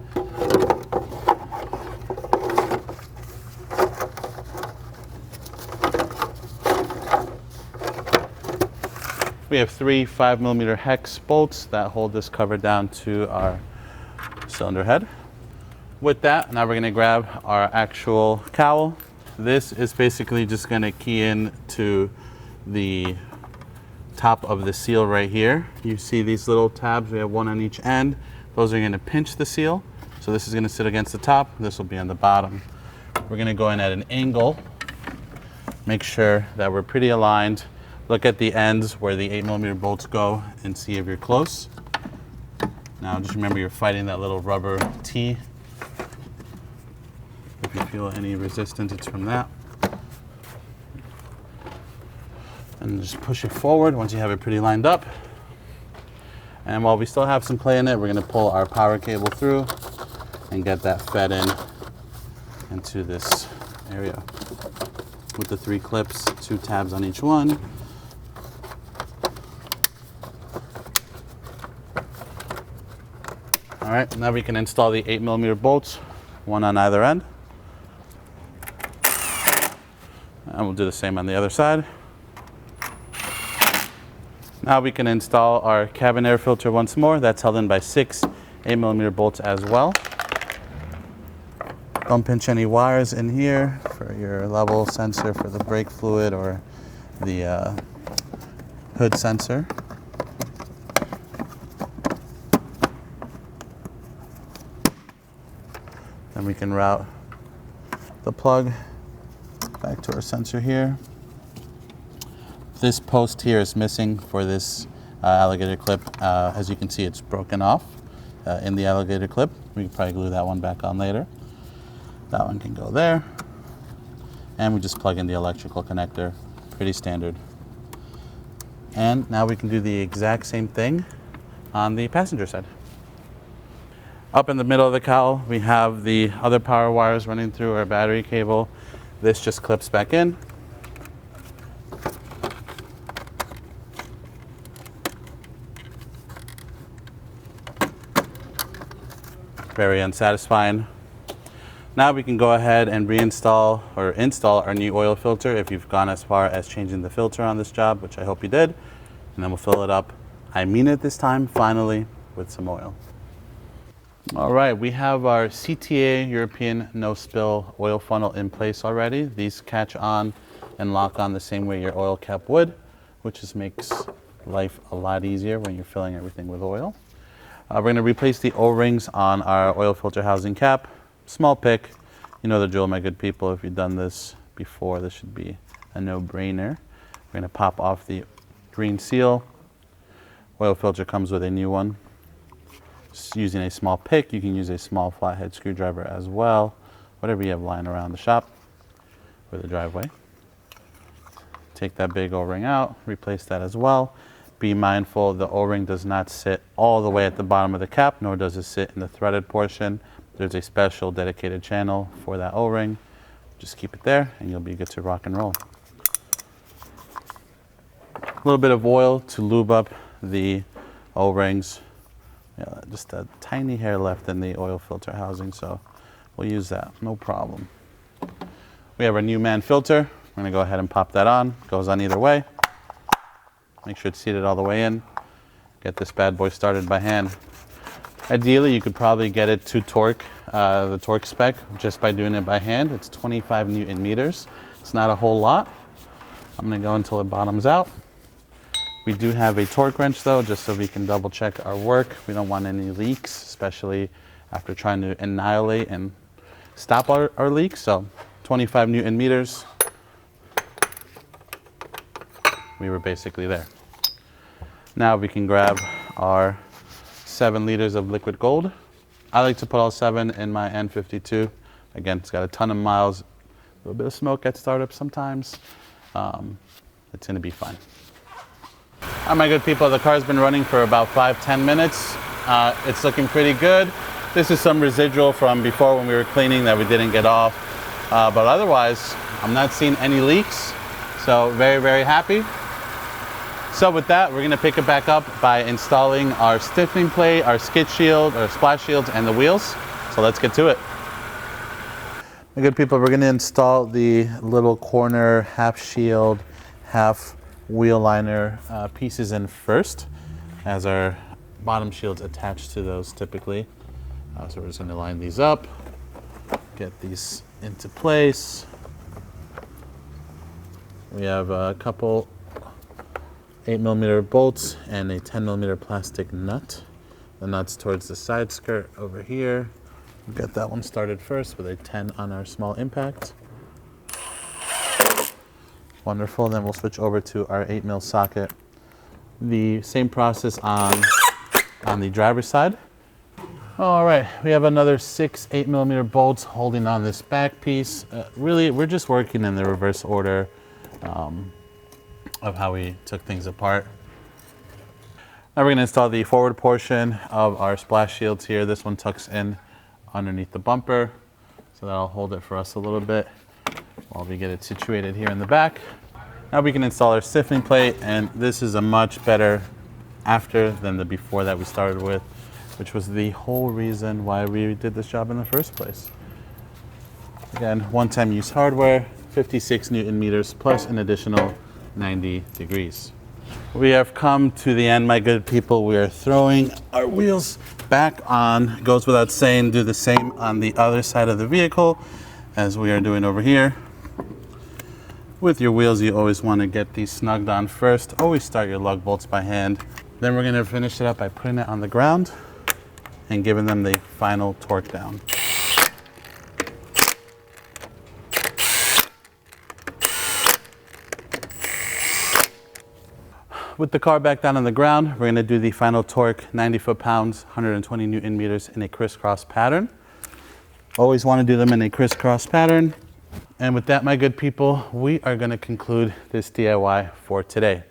We have 3 5mm hex bolts that hold this cover down to our cylinder head. With that, now we're going to grab our actual cowl. This is basically just going to key in to the top of the seal right here. You see these little tabs, we have one on each end. Those are going to pinch the seal. So this is going to sit against the top, this will be on the bottom. We're going to go in at an angle, make sure that we're pretty aligned. Look at the ends where the 8mm bolts go and see if you're close. Now just remember you're fighting that little rubber T. If you feel any resistance, it's from that. And just push it forward once you have it pretty lined up. And while we still have some play in it, we're going to pull our power cable through and get that fed in into this area with the 3 clips, 2 tabs on each one. All right, now we can install the 8mm bolts, one on either end. And we'll do the same on the other side. Now we can install our cabin air filter once more. That's held in by 6 8mm bolts as well. Don't pinch any wires in here for your level sensor for the brake fluid or the hood sensor. Then we can route the plug back to our sensor here. This post here is missing for this alligator clip. As you can see, it's broken off in the alligator clip. We can probably glue that one back on later. That one can go there. And we just plug in the electrical connector, pretty standard. And now we can do the exact same thing on the passenger side. Up in the middle of the cowl, we have the other power wires running through our battery cable. This just clips back in. Very unsatisfying. Now we can go ahead and reinstall or install our new oil filter if you've gone as far as changing the filter on this job, which I hope you did. And then we'll fill it up, I mean it this time, finally, with some oil. All right, we have our CTA European no spill oil funnel in place already. These catch on and lock on the same way your oil cap would, which just makes life a lot easier when you're filling everything with oil. We're going to replace the O-rings on our oil filter housing cap. Small pick, you know the drill, my good people. If you've done this before, this should be a no-brainer. We're going to pop off the green seal. Oil filter comes with a new one. Just using a small pick, you can use a small flathead screwdriver as well, whatever you have lying around the shop or the driveway. Take that big O-ring out, replace that as well. Be mindful the O-ring does not sit all the way at the bottom of the cap, nor does it sit in the threaded portion. There's a special dedicated channel for that O-ring. Just keep it there and you'll be good to rock and roll. A little bit of oil to lube up the O-rings. Yeah, just a tiny hair left in the oil filter housing, so we'll use that, no problem. We have our new man filter. We're going to go ahead and pop that on. Goes on either way. Make sure it's seated all the way in. Get this bad boy started by hand. Ideally, you could probably get it to torque, the torque spec, just by doing it by hand. It's 25 Newton meters. It's not a whole lot. I'm going to go until it bottoms out. We do have a torque wrench though, just so we can double check our work. We don't want any leaks, especially after trying to annihilate and stop our leaks. So 25 Newton meters. We were basically there. Now we can grab our 7 liters of liquid gold. I like to put all 7 in my N52. Again, it's got a ton of miles, a little bit of smoke at startup sometimes. It's gonna be fine. All right, my good people, the car's been running for about 5-10 minutes. It's looking pretty good. This is some residual from before when we were cleaning that we didn't get off. But otherwise, I'm not seeing any leaks. So very, very happy. So with that, we're gonna pick it back up by installing our stiffening plate, our skid shield, our splash shields, and the wheels. So let's get to it. My good people, we're gonna install the little corner half shield, half wheel liner pieces in first, as our bottom shield's attached to those typically. So we're just going to line these up, get these into place. We have a couple 8mm bolts and a 10mm plastic nut. The nut's towards the side skirt over here. We'll get that one started first with a 10 on our small impact. Wonderful, then we'll switch over to our 8mm socket. The same process on the driver's side. All right, we have another 6 8mm bolts holding on this back piece. Really, we're just working in the reverse order of how we took things apart. Now we're going to install the forward portion of our splash shields here. This one tucks in underneath the bumper, so that'll hold it for us a little bit while we get it situated here in the back. Now we can install our stiffening plate, and this is a much better after than the before that we started with, which was the whole reason why we did this job in the first place. Again, one-time use hardware, 56 Newton meters plus an additional 90 degrees. We have come to the end, my good people. We are throwing our wheels back on. Goes without saying, do the same on the other side of the vehicle as we are doing over here. With your wheels, you always want to get these snugged on first. Always start your lug bolts by hand. Then we're going to finish it up by putting it on the ground and giving them the final torque down. With the car back down on the ground, we're going to do the final torque, 90 foot-pounds, 120 Newton meters in a crisscross pattern. Always want to do them in a crisscross pattern. And with that, my good people, we are going to conclude this DIY for today.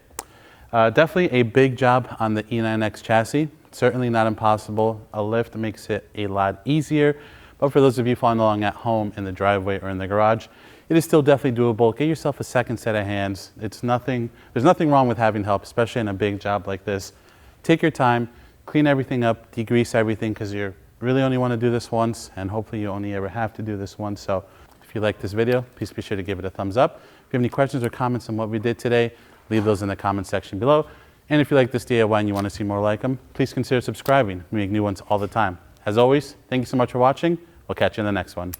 Definitely a big job on the E9x chassis. Certainly not impossible. A lift makes it a lot easier. But for those of you following along at home, in the driveway, or in the garage, it is still definitely doable. Get yourself a second set of hands. There's nothing wrong with having help, especially in a big job like this. Take your time, clean everything up, degrease everything, because you really only want to do this once, and hopefully you only ever have to do this once. So if you like this video, please be sure to give it a thumbs up. If you have any questions or comments on what we did today, leave those in the comment section below. And if you like this DIY and you want to see more like them, please consider subscribing. We make new ones all the time. As always, thank you so much for watching. We'll catch you in the next one.